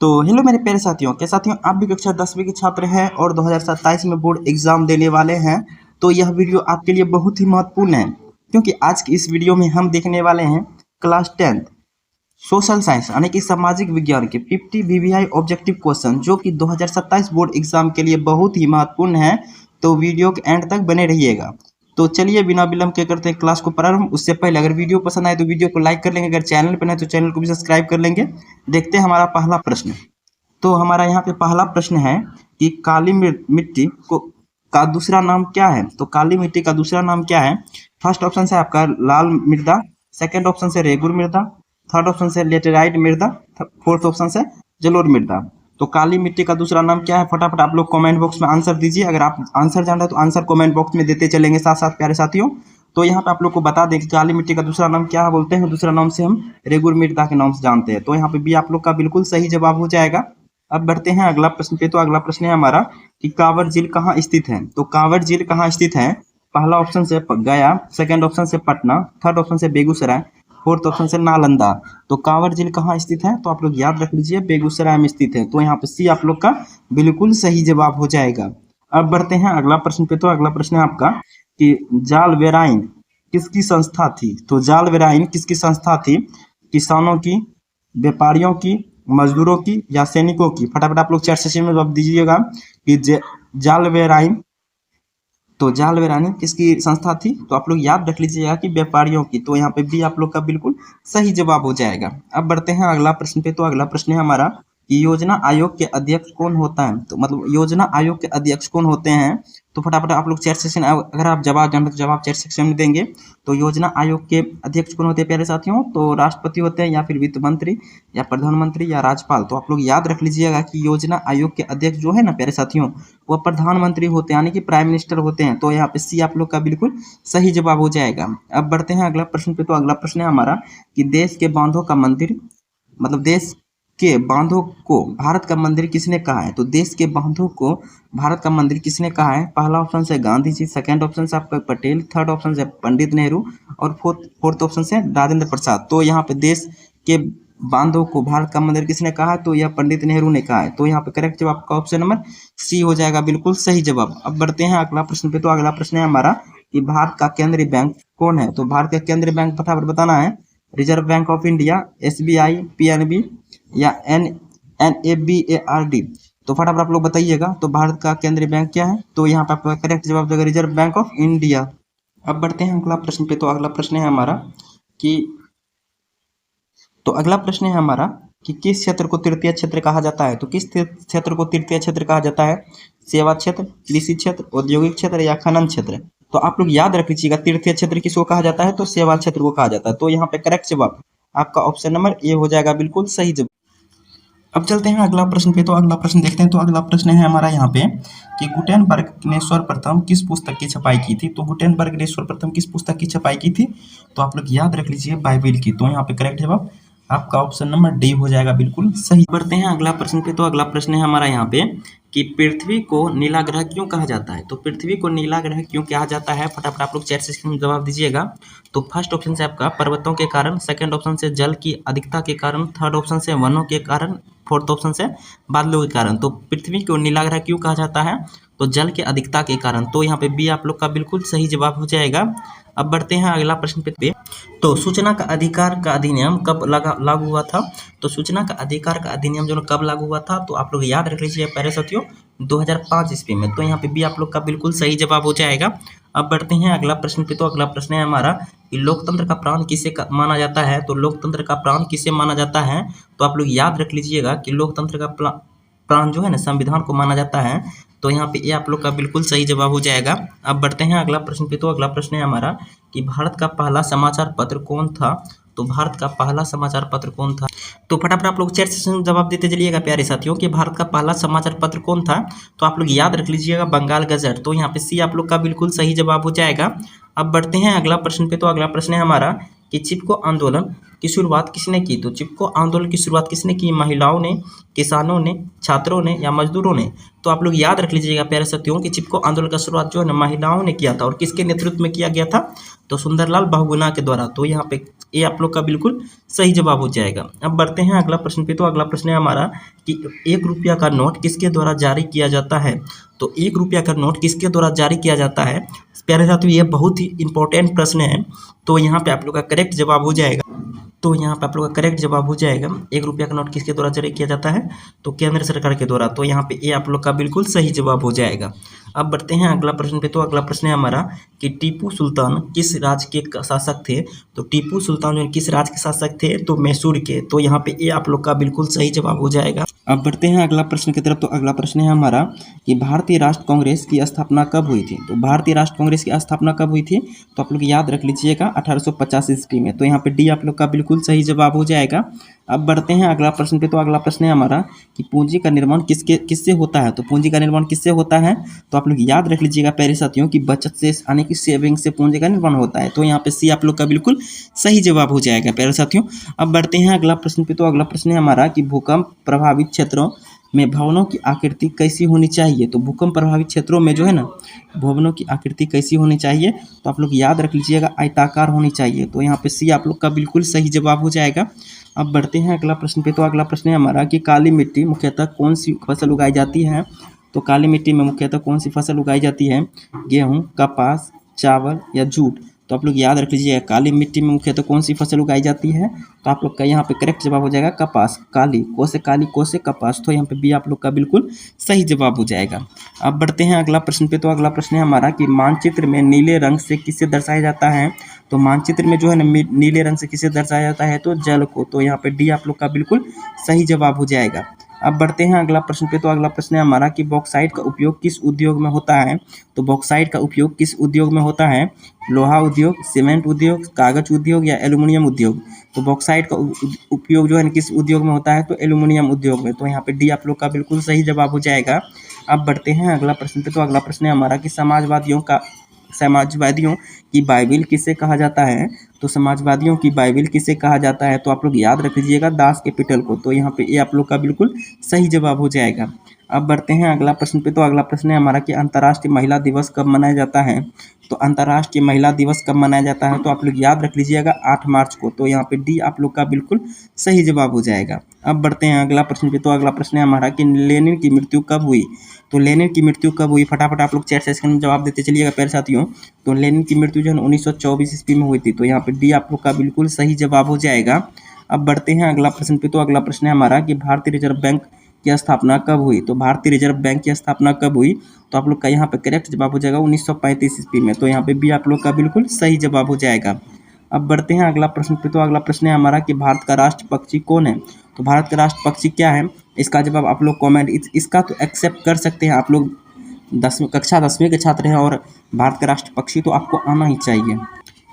तो हेलो मेरे प्यारे साथियों, क्या साथियों आप भी कक्षा 10वीं के छात्र हैं और 2027 में बोर्ड एग्जाम देने वाले हैं। तो यह वीडियो आपके लिए बहुत ही महत्वपूर्ण है, क्योंकि आज की इस वीडियो में हम देखने वाले हैं क्लास 10 सोशल साइंस यानी कि सामाजिक विज्ञान के 50 वीवीआई ऑब्जेक्टिव क्वेश्चन, जो कि 2027 बोर्ड एग्जाम के लिए बहुत ही महत्वपूर्ण है। तो वीडियो के एंड तक बने रहिएगा। तो चलिए बिना विलंब के करते हैं क्लास को प्रारंभ। उससे पहले अगर वीडियो पसंद आए तो वीडियो को लाइक कर लेंगे, अगर चैनल पर नए तो चैनल को भी सब्सक्राइब कर लेंगे। देखते हैं हमारा पहला प्रश्न। तो हमारा यहाँ पे पहला प्रश्न है कि काली मिट्टी को का दूसरा नाम क्या है। तो काली मिट्टी का दूसरा नाम क्या है। फर्स्ट ऑप्शन से आपका लाल मृदा, सेकंड ऑप्शन से रेगुर मृदा, थर्ड ऑप्शन से लेटेराइट मृदा, फोर्थ ऑप्शन से जलोढ़ मृदा। तो काली मिट्टी का दूसरा नाम क्या है, फटाफट आप लोग कमेंट बॉक्स में आंसर दीजिए। अगर आप आंसर जान रहे हैं तो आंसर कमेंट बॉक्स में देते चलेंगे साथ साथ प्यारे साथियों। तो यहाँ पे आप लोग को बता दें कि काली मिट्टी का दूसरा नाम क्या बोलते हैं। दूसरा नाम से हम रेगुर मृदा के नाम से जानते हैं। तो यहाँ पे भी आप लोग का बिल्कुल सही जवाब हो जाएगा। अब बढ़ते हैं अगला प्रश्न पे। तो अगला प्रश्न है हमारा कि कांवर झील कहाँ स्थित है। तो कांवर झील कहाँ स्थित है। पहला ऑप्शन से गया, सेकंड ऑप्शन से पटना, थर्ड ऑप्शन से बेगूसराय, फोर्थ ऑप्शन से नालंदा। तो कांवर झील कहाँ स्थित है, तो आप लोग याद रख लीजिए बेगूसराय में स्थित है। तो यहाँ पे सी आप लोग का बिल्कुल सही जवाब हो जाएगा। अब बढ़ते हैं अगला प्रश्न पे। तो अगला प्रश्न है आपका कि जालवेराइन किसकी संस्था थी। तो जालवेराइन किसकी संस्था थी, किसानों की, व्यापारियों की, मजदूरों की या सैनिकों की। फटाफट आप लोग चैट सेशन में जवाब दीजिएगा कि जालवेराइन, तो जालवेराइन किसकी संस्था थी। तो आप लोग याद रख लीजिएगा कि व्यापारियों की। तो यहाँ पे भी आप लोग का बिल्कुल सही जवाब हो जाएगा। अब बढ़ते हैं अगला प्रश्न पे। तो अगला प्रश्न है हमारा कि योजना आयोग के अध्यक्ष कौन होता है। तो मतलब योजना आयोग के अध्यक्ष कौन होते हैं। तो फटाफट आप लोग चैट सेक्शन, अगर आप जवाब जानते तो जवाब चैट सेक्शन में देंगे। तो योजना आयोग के अध्यक्ष कौन होते हैं प्यारे साथियों, तो राष्ट्रपति होते हैं या फिर वित्त मंत्री या प्रधानमंत्री या राज्यपाल। तो आप लोग याद रख लीजिएगा कि योजना आयोग के अध्यक्ष जो है ना प्यारे साथियों, वह प्रधानमंत्री होते हैं यानी कि प्राइम मिनिस्टर होते हैं। तो यहाँ पे सी आप लोग का बिल्कुल सही जवाब हो जाएगा। अब बढ़ते हैं अगला प्रश्न पे। तो अगला प्रश्न है हमारा कि देश के बांधों का मंदिर, मतलब देश के बांधों को भारत का मंदिर किसने कहा है। तो देश के बांधों को भारत का मंदिर किसने कहा है। पहला ऑप्शन से गांधी जी, सेकंड ऑप्शन से आपका पटेल, थर्ड ऑप्शन से पंडित नेहरू और फोर्थ ऑप्शन से राजेंद्र प्रसाद। तो यहाँ पे देश के बांधों को भारत का मंदिर किसने कहा, तो यह पंडित नेहरू ने कहा है। तो यहाँ पे करेक्ट जवाब का ऑप्शन नंबर सी हो जाएगा, बिल्कुल सही जवाब। अब बढ़ते हैं अगला प्रश्न पे। तो अगला प्रश्न है हमारा कि भारत का केंद्रीय बैंक कौन है। तो भारत का केंद्रीय बैंक फटाफट बताना है। Reserve bank of India, SBI, PNB या NABARD। तो फटाफट आप लोग बताइएगा। तो भारत का केंद्रीय बैंक क्या है, तो यहाँ पे आपका करेक्ट जवाब देगा रिजर्व बैंक ऑफ इंडिया। अब बढ़ते हैं अगला प्रश्न पे। तो अगला प्रश्न है हमारा कि किस क्षेत्र को तृतीय क्षेत्र कहा जाता है। तो किस क्षेत्र को तृतीय क्षेत्र कहा जाता है, सेवा क्षेत्र, कृषि क्षेत्र, औद्योगिक क्षेत्र या खनन क्षेत्र। तो आप लोग याद रख लीजिएगा तृतीय क्षेत्र किसको कहा जाता है, तो सेवा क्षेत्र को कहा जाता है। तो यहाँ पे करेक्ट जवाब आपका ऑप्शन नंबर ए हो जाएगा, बिल्कुल सही जवाब। अब चलते हैं अगला प्रश्न पे। तो अगला प्रश्न देखते हैं। तो अगला प्रश्न है हमारा यहाँ पे कि गुटेनबर्ग ने सर्वप्रथम किस पुस्तक की छपाई की थी। तो गुटेनबर्ग ने सर्वप्रथम किस पुस्तक की छपाई की थी, तो आप लोग याद रख लीजिए बाइबिल की। तो यहाँ पे करेक्ट जवाब आपका ऑप्शन नंबर डी हो जाएगा, बिल्कुल सही। बढ़ते हैं अगला प्रश्न पे। तो अगला प्रश्न है हमारा यहाँ पे कि पृथ्वी को नीला ग्रह क्यों कहा जाता है। तो पृथ्वी को नीला ग्रह क्यों कहा जाता है, फटाफट आप लोग चैट सेक्शन में जवाब दीजिएगा। तो फर्स्ट ऑप्शन से आपका पर्वतों के कारण, सेकंड ऑप्शन से जल की अधिकता के कारण, थर्ड ऑप्शन से वनों के कारण, फोर्थ ऑप्शन से बादलों के कारण। तो पृथ्वी को नीला ग्रह क्यों कहा जाता है, तो जल के अधिकता के कारण। तो यहाँ पे बी आप लोग का बिल्कुल सही जवाब हो जाएगा। अब बढ़ते हैं अगला प्रश्न पे। तो सूचना का अधिकार का अधिनियम कब लागू हुआ था। तो सूचना का अधिकार का अधिनियम जो कब लागू हुआ था, तो आप लोग याद रख लीजिए प्यारे साथियों 2005 ईस्वी में। तो यहाँ पे भी आप लोग का बिल्कुल सही जवाब हो जाएगा। अब बढ़ते हैं अगला प्रश्न पे। तो अगला प्रश्न है हमारा कि लोकतंत्र का प्राण किसे माना जाता है। तो लोकतंत्र का प्राण किसे माना जाता है, तो आप लोग याद रख लीजिएगा कि लोकतंत्र का प्राण जो है ना संविधान को माना जाता है। तो यहाँ पे ये आप लोग का बिल्कुल सही जवाब हो जाएगा। अब बढ़ते हैं अगला प्रश्न पे। तो अगला प्रश्न है हमारा कि भारत का पहला समाचार पत्र कौन था। तो भारत का पहला समाचार पत्र कौन था, तो फटाफट आप लोग चैट सेशन में जवाब देते चलिएगा प्यारे साथियों कि भारत का पहला समाचार पत्र कौन था। तो आप लोग याद रख लीजिएगा बंगाल गजट। तो यहाँ पे सी आप लोग का बिल्कुल सही जवाब हो जाएगा। अब बढ़ते हैं अगला प्रश्न पे। तो अगला प्रश्न है हमारा कि चिपको आंदोलन की शुरुआत किसने की? तो चिपको आंदोलन की शुरुआत किसने की? महिलाओं ने, किसानों ने, छात्रों ने या मजदूरों ने? तो आप लोग याद रख लीजिएगा प्यारे साथियों कि चिपको आंदोलन का शुरुआत जो है ना महिलाओं ने किया था। और किसके नेतृत्व में किया गया था? तो सुंदरलाल बहुगुणा के द्वारा। तो यहाँ पे ये आप लोग का बिल्कुल सही जवाब हो जाएगा। अब बढ़ते हैं अगला प्रश्न पे। तो अगला प्रश्न है हमारा कि 1 रुपया का नोट किसके द्वारा जारी किया जाता है? तो 1 रुपया का नोट किसके द्वारा जारी किया जाता है? प्यारे साथियों ये बहुत ही इंपॉर्टेंट प्रश्न है। तो यहाँ पे आप लोग का करेक्ट जवाब हो जाएगा। तो यहाँ पे आप लोग का करेक्ट जवाब हो जाएगा, 1 रुपया का नोट किसके द्वारा जारी किया जाता है? तो केंद्र सरकार के द्वारा। तो यहाँ पे ये आप लोग का बिल्कुल सही जवाब हो जाएगा। अब बढ़ते हैं अगला प्रश्न पे। तो अगला प्रश्न है हमारा कि टीपू सुल्तान किस राज्य के शासक थे? तो टीपू सुल्तान जो किस राज्य के शासक थे? तो मैसूर के। तो यहाँ पे ये आप लोग का बिल्कुल सही जवाब हो जाएगा। अब बढ़ते हैं अगला प्रश्न की तरफ। तो अगला प्रश्न है हमारा कि भारतीय राष्ट्र कांग्रेस की स्थापना कब हुई थी? तो भारतीय राष्ट्र कांग्रेस की स्थापना कब हुई थी? तो आप लोग याद रख लीजिएगा 1850 ईस्वी में। तो यहाँ पे डी आप लोग का बिल्कुल सही जवाब हो जाएगा। अब बढ़ते हैं अगला प्रश्न पे। तो अगला प्रश्न है हमारा कि पूंजी का निर्माण किससे होता है? तो पूंजी का निर्माण किससे होता है? तो आप लोग याद रख लीजिएगा प्यारे साथियों कि बचत से यानी कि सेविंग से पूंजी का निर्माण होता है। तो यहाँ पे सी आप लोग का बिल्कुल सही जवाब हो जाएगा प्यारे साथियों। अब बढ़ते हैं अगला प्रश्न पे। तो अगला प्रश्न है हमारा कि भूकंप प्रभावित क्षेत्रों में भवनों की आकृति कैसी होनी चाहिए? तो भूकंप प्रभावित क्षेत्रों में जो है ना भवनों की आकृति कैसी होनी चाहिए? तो आप लोग याद रख लीजिएगा आयताकार होनी चाहिए। तो यहाँ पे सी आप लोग का बिल्कुल सही जवाब हो जाएगा। अब बढ़ते हैं अगला प्रश्न पे। तो अगला प्रश्न है हमारा कि काली मिट्टी मुख्यतः कौन सी फसल उगाई जाती है? तो काली मिट्टी में मुख्यतः कौन सी फसल उगाई जाती है? गेहूँ, कपास, चावल या जूट? तो आप लोग याद रख लीजिएगा काली मिट्टी में मुख्यतः कौन सी फसल उगाई जाती है? तो आप लोग का यहाँ पे करेक्ट जवाब हो जाएगा कपास। काली को से कपास। तो यहाँ पे बी आप लोग का बिल्कुल सही जवाब हो जाएगा। अब बढ़ते हैं अगला प्रश्न पे। तो अगला प्रश्न है हमारा कि मानचित्र में नीले रंग से किसे दर्शाया जाता है? तो मानचित्र में जो है ना नीले रंग से किसे दर्शाया जाता है? तो जल को। तो यहाँ पे डी आप लोग का बिल्कुल सही जवाब हो जाएगा। अब बढ़ते हैं अगला प्रश्न पे। तो अगला प्रश्न है हमारा कि बॉक्साइट का उपयोग किस उद्योग में होता है? तो बॉक्साइट का उपयोग किस उद्योग में होता है? लोहा उद्योग, सीमेंट उद्योग, कागज उद्योग या एल्यूमिनियम उद्योग? तो बॉक्साइट का उपयोग जो है किस उद्योग में होता है? तो एल्यूमिनियम उद्योग में। तो यहाँ पे डी आप लोग का बिल्कुल सही जवाब हो जाएगा। अब बढ़ते हैं अगला प्रश्न पे। तो अगला प्रश्न है हमारा कि समाजवादियों की बाइबिल किसे कहा जाता है? तो समाजवादियों की बाइबिल किसे कहा जाता है? तो आप लोग याद रख लीजिएगा दास कैपिटल को। तो यहाँ पे ये आप लोग का बिल्कुल सही जवाब हो जाएगा। अब बढ़ते हैं अगला प्रश्न पे। तो अगला प्रश्न है हमारा कि अंतर्राष्ट्रीय महिला दिवस कब मनाया जाता है? तो अंतर्राष्ट्रीय महिला दिवस कब मनाया जाता है? तो आप लोग याद रख लीजिएगा 8 मार्च को। तो यहाँ पे डी आप लोग का बिल्कुल सही जवाब हो जाएगा। अब बढ़ते हैं अगला प्रश्न पे। तो अगला प्रश्न है हमारा कि लेनिन की मृत्यु कब हुई? तो लेनिन की मृत्यु कब हुई? फटाफट आप लोग चैट सेक्शन में जवाब देते चलिएगा प्यारे साथियों। तो लेनिन की मृत्यु जो है 1924 ईस्वी में हुई थी। तो यहाँ पे डी आप लोग का बिल्कुल सही जवाब हो जाएगा। अब बढ़ते हैं अगला प्रश्न पे। तो अगला प्रश्न है हमारा कि भारतीय रिजर्व बैंक की स्थापना कब हुई? तो भारतीय रिजर्व बैंक की स्थापना कब हुई? तो आप लोग का यहाँ पे करेक्ट जवाब हो जाएगा 1935 ईस्वी में। तो यहाँ पे बी आप लोग का बिल्कुल सही जवाब हो जाएगा। अब बढ़ते हैं अगला प्रश्न पे। तो अगला प्रश्न है हमारा कि भारत का राष्ट्र पक्षी कौन है? तो भारत का राष्ट्र पक्षी क्या है? इसका जवाब आप लोग कॉमेंट इसका तो एक्सेप्ट कर सकते हैं। आप लोग कक्षा 10वीं के छात्र हैं और भारत का राष्ट्र पक्षी तो आपको आना ही चाहिए।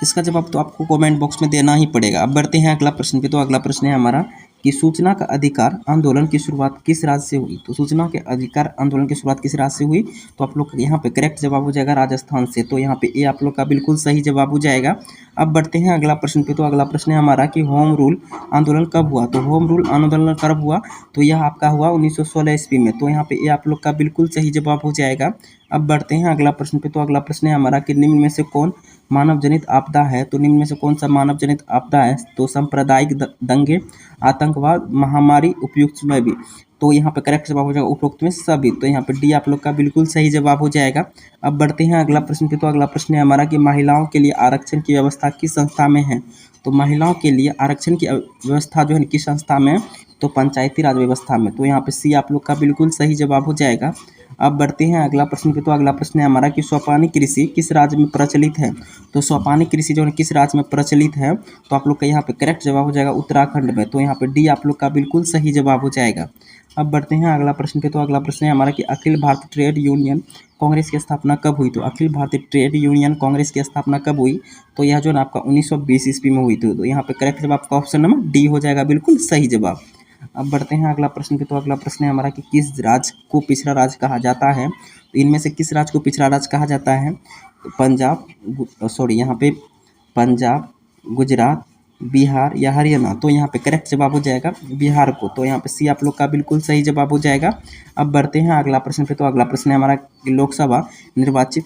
इसका जवाब तो आपको कमेंट बॉक्स में देना ही पड़ेगा। अब बढ़ते हैं अगला प्रश्न पे। तो अगला प्रश्न है हमारा कि सूचना का अधिकार आंदोलन की शुरुआत किस राज्य से हुई? तो सूचना के अधिकार आंदोलन की शुरुआत किस राज्य से हुई? तो आप लोग यहाँ पे करेक्ट जवाब हो जाएगा राजस्थान से। तो यहाँ पे ए आप लोग का बिल्कुल सही जवाब हो जाएगा। अब बढ़ते हैं अगला प्रश्न पे। तो अगला प्रश्न है हमारा कि होम रूल आंदोलन कब हुआ? तो होम रूल आंदोलन कब हुआ? तो यह आपका हुआ 1916 ईस्वी में। तो यहाँ पे ए आप लोग का बिल्कुल सही जवाब हो जाएगा। अब बढ़ते हैं अगला प्रश्न पे। तो अगला प्रश्न है हमारा कि निम्न में से कौन मानव जनित आपदा है? तो निम्न में से कौन सा मानव जनित आपदा है? तो सांप्रदायिक दंगे, आतंकवाद, महामारी, उपयुक्त में भी। तो यहाँ पे करेक्ट जवाब हो जाएगा उपरोक्त में सभी। तो यहाँ पे डी आप लोग का बिल्कुल सही जवाब हो जाएगा। अब बढ़ते हैं अगला प्रश्न पे। तो अगला प्रश्न है हमारा कि महिलाओं के लिए आरक्षण की व्यवस्था किस संस्था में है? तो महिलाओं के लिए आरक्षण की व्यवस्था जो है किस संस्था में? तो पंचायती राज व्यवस्था में। तो यहाँ पे सी आप लोग का बिल्कुल सही जवाब हो जाएगा। अब बढ़ते हैं अगला प्रश्न पे। तो अगला प्रश्न है हमारा कि सोपानी कृषि किस राज्य में प्रचलित है? तो सोपानी कृषि जो है किस राज्य में प्रचलित है? तो आप लोग का यहाँ पे करेक्ट जवाब हो जाएगा उत्तराखंड में। तो यहाँ पे डी आप लोग का बिल्कुल सही जवाब हो जाएगा। अब बढ़ते हैं अगला प्रश्न पे। तो अगला प्रश्न है हमारा कि अखिल भारतीय ट्रेड यूनियन कांग्रेस की स्थापना कब हुई? तो अखिल भारतीय ट्रेड यूनियन कांग्रेस की स्थापना कब हुई? तो यह जो है आपका 1920 ईस्वी में हुई थी। तो यहाँ पे करेक्ट जवाब आपका ऑप्शन नंबर डी हो जाएगा बिल्कुल सही जवाब। अब बढ़ते हैं अगला प्रश्न पे। तो अगला प्रश्न है हमारा कि किस राज्य को पिछड़ा राज्य कहा जाता है? तो इनमें से किस राज्य को पिछड़ा राज्य कहा जाता है? तो पंजाब, यहाँ पे पंजाब, गुजरात, बिहार या हरियाणा, तो यहाँ पे करेक्ट जवाब हो जाएगा बिहार को। तो यहाँ पे सी आप लोग का बिल्कुल सही जवाब हो जाएगा। अब बढ़ते हैं अगला प्रश्न पे। तो अगला प्रश्न है हमारा लोकसभा निर्वाचित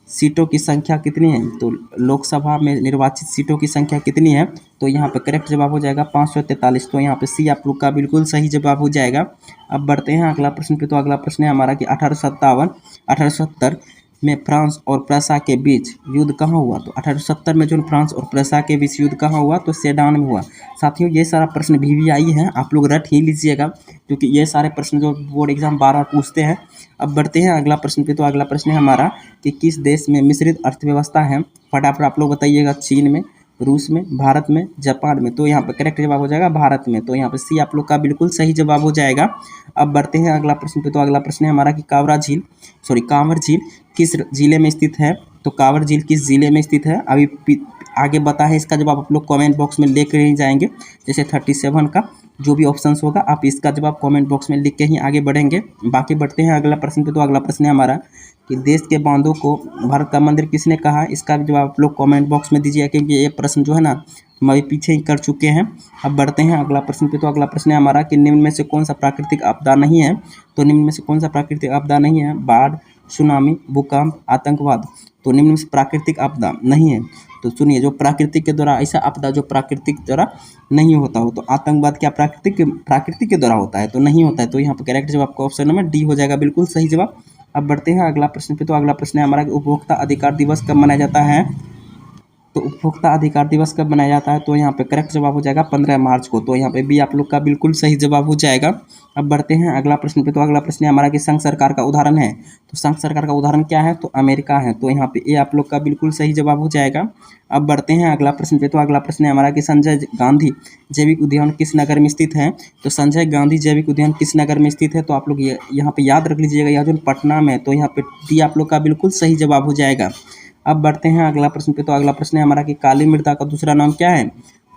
सीटों की संख्या कितनी है। तो लोकसभा में निर्वाचित सीटों की संख्या कितनी है, तो यहाँ पे करेक्ट जवाब हो जाएगा 543। तो यहाँ पे सी आप लोग का बिल्कुल सही जवाब हो जाएगा। अब बढ़ते हैं अगला प्रश्न पे। तो अगला प्रश्न है हमारा कि 1870 में फ्रांस और प्रसा के बीच युद्ध कहाँ हुआ। तो 1870 में जो फ्रांस और प्रसा के बीच युद्ध कहाँ हुआ, तो सेडान में हुआ। साथियों ये सारा प्रश्न VVI है, आप लोग रट ही लीजिएगा क्योंकि ये सारे प्रश्न जो बोर्ड एग्जाम बार बार पूछते हैं। अब बढ़ते हैं अगला प्रश्न पे। तो अगला प्रश्न है हमारा कि किस देश में मिश्रित अर्थव्यवस्था है। फटाफट आप लोग बताइएगा, चीन में, रूस में, भारत में, जापान में। तो यहाँ पर करेक्ट जवाब हो जाएगा भारत में। तो यहाँ पर सी आप लोग का बिल्कुल सही जवाब हो जाएगा। अब बढ़ते हैं अगला प्रश्न पे। तो अगला प्रश्न है हमारा कि कांवर झील किस जिले में स्थित है। तो कांवर झील किस जिले में स्थित है, अभी आगे बता है इसका जवाब आप लोग कमेंट बॉक्स में लेकर ही जाएंगे। जैसे 37 का जो भी ऑप्शंस होगा आप इसका जवाब कमेंट बॉक्स में लिख के ही आगे बढ़ेंगे। बाकी बढ़ते हैं अगला प्रश्न पे। तो अगला प्रश्न है हमारा कि देश के बांधों को भारत का मंदिर किसने कहा। इसका भी जवाब आप लोग कमेंट बॉक्स में दीजिए क्योंकि ये प्रश्न जो है ना हम अभी पीछे ही कर चुके हैं। अब बढ़ते हैं अगला प्रश्न पे। तो अगला प्रश्न है हमारा कि निम्न में से कौन सा प्राकृतिक आपदा नहीं है। तो निम्न में से कौन सा प्राकृतिक आपदा नहीं है, बाढ़, सुनामी, भूकंप, आतंकवाद। तो निम्न में से प्राकृतिक आपदा नहीं है। तो सुनिए, जो प्राकृतिक के द्वारा ऐसा आपदा जो प्राकृतिक द्वारा नहीं होता हो, तो आतंकवाद क्या प्राकृतिक के द्वारा होता है, तो नहीं होता है। तो यहाँ पर करेक्ट जवाब आपका ऑप्शन नंबर डी हो जाएगा बिल्कुल सही जवाब। अब बढ़ते हैं अगला प्रश्न पे। तो अगला प्रश्न है हमारा कि उपभोक्ता अधिकार दिवस कब मनाया जाता है। तो उपभोक्ता अधिकार दिवस कब मनाया जाता है, तो यहाँ पे करेक्ट जवाब हो जाएगा 15 मार्च को। तो यहाँ पे भी आप लोग का बिल्कुल सही जवाब हो जाएगा। अब बढ़ते हैं अगला प्रश्न पे। तो अगला प्रश्न है हमारा कि संघ सरकार का उदाहरण है। तो संघ सरकार का उदाहरण क्या है, तो अमेरिका है। तो यहाँ पे ये आप लोग का बिल्कुल सही जवाब हो जाएगा। अब बढ़ते हैं अगला प्रश्न पे। तो अगला प्रश्न है हमारा कि संजय गांधी जैविक उद्यान किस नगर में स्थित है। तो संजय गांधी जैविक उद्यान किस नगर में स्थित है, तो आप लोग यहाँ पे याद रख लीजिएगा, यह जो पटना में। तो यहाँ पे डी आप लोग का बिल्कुल सही जवाब हो जाएगा। अब बढ़ते हैं अगला प्रश्न पे। तो अगला प्रश्न है हमारा कि काली मृदा का दूसरा नाम क्या है।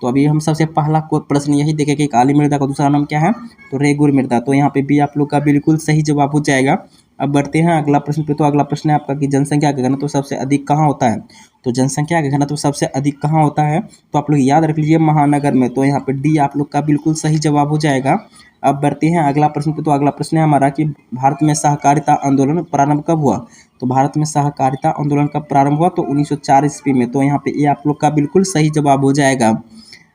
तो अभी हम सबसे पहला प्रश्न यही देखें कि काली मृदा का दूसरा नाम क्या है, तो रेगुर मृदा। तो यहाँ पे भी आप लोग का बिल्कुल सही जवाब हो जाएगा। अब बढ़ते हैं अगला प्रश्न पे। तो अगला प्रश्न है आपका कि जनसंख्या का घनत्व सबसे अधिक कहाँ होता है। तो जनसंख्या का घनत्व सबसे अधिक कहाँ होता है, तो आप लोग याद रख लीजिए महानगर में। तो यहाँ पे डी आप लोग का बिल्कुल सही जवाब हो जाएगा। अब बढ़ते हैं अगला प्रश्न पे। तो अगला प्रश्न है हमारा कि भारत में सहकारिता आंदोलन प्रारंभ कब हुआ। तो भारत में सहकारिता आंदोलन कब प्रारंभ हुआ, तो 1904 ईस्वी में। तो यहाँ पे ये आप लोग का बिल्कुल सही जवाब हो जाएगा।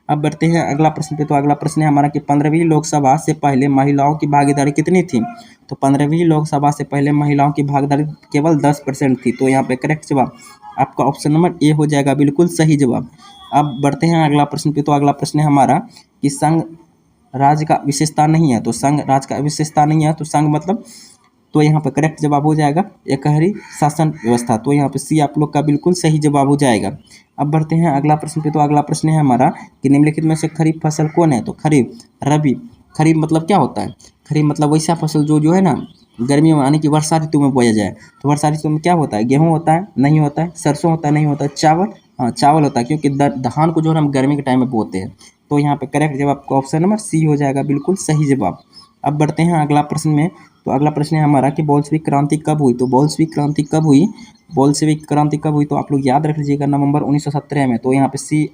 अब बढ़ते हैं अगला प्रश्न पे। तो अगला प्रश्न है हमारा कि 15वीं लोकसभा से पहले महिलाओं की भागीदारी कितनी थी। तो 15वीं लोकसभा से पहले महिलाओं की भागीदारी केवल 10% थी। तो यहाँ पे करेक्ट जवाब आपका ऑप्शन नंबर ए हो जाएगा बिल्कुल सही जवाब। अब बढ़ते हैं अगला प्रश्न पे। तो अगला प्रश्न है हमारा कि संघ राज्य का विशेषता नहीं है। तो संघ राज्य का विशेषता नहीं है, तो संघ मतलब, तो यहाँ पर करेक्ट जवाब हो जाएगा एकहरी शासन व्यवस्था। तो यहाँ पे सी आप लोग का बिल्कुल सही जवाब हो जाएगा। अब बढ़ते हैं अगला प्रश्न पे। तो अगला प्रश्न है हमारा कि निम्नलिखित में से खरीफ फसल कौन है। तो खरीफ, रबी। खरीफ मतलब क्या होता है, खरीफ मतलब वैसा फसल जो है ना गर्मियों में यानी कि वर्षा ऋतु में बोया जाए। तो वर्षा ऋतु में क्या होता है, गेहूँ होता है, नहीं होता है, सरसों होता है, नहीं होता है, चावल, हाँ चावल होता है, क्योंकि धान को जो है हम गर्मी के टाइम में बोते हैं। तो यहाँ पे करेक्ट जवाब आपका ऑप्शन नंबर सी हो जाएगा बिल्कुल सही जवाब। अब बढ़ते हैं अगला प्रश्न में। तो अगला प्रश्न है हमारा कि बोल्शेविक क्रांति कब हुई। तो बोल्शेविक क्रांति कब हुई, बोल्शेविक क्रांति कब हुई, तो आप लोग याद रख लीजिएगा नवंबर 1917 में। तो यहाँ पे सी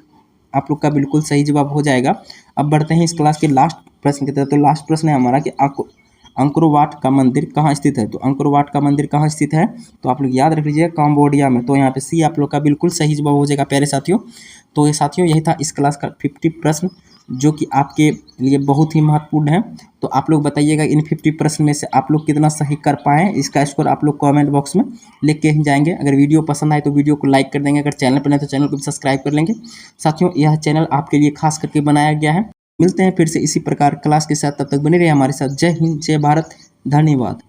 आप लोग का बिल्कुल सही जवाब हो जाएगा। अब बढ़ते हैं इस क्लास के लास्ट प्रश्न की तरफ। तो लास्ट प्रश्न है हमारा कि अंकोर वाट का मंदिर कहाँ स्थित है। तो अंकोर वाट का मंदिर कहाँ स्थित है, तो आप लोग याद रख लीजिएगा कंबोडिया में। तो यहाँ पे सी आप लोग का बिल्कुल सही जवाब हो जाएगा प्यारे साथियों। तो ये साथियों यही था इस क्लास का 50 प्रश्न जो कि आपके लिए बहुत ही महत्वपूर्ण है। तो आप लोग बताइएगा इन 50 प्रश्न में से आप लोग कितना सही कर पाए। इसका स्कोर आप लोग कमेंट बॉक्स में लिख के ही जाएंगे। अगर वीडियो पसंद आए तो वीडियो को लाइक कर देंगे, अगर चैनल पर नहीं तो चैनल को भी सब्सक्राइब कर लेंगे। साथियों यह चैनल आपके लिए खास करके बनाया गया है। मिलते हैं फिर से इसी प्रकार क्लास के साथ, तब तक बने रहिए हमारे साथ। जय हिंद, जय भारत, धन्यवाद।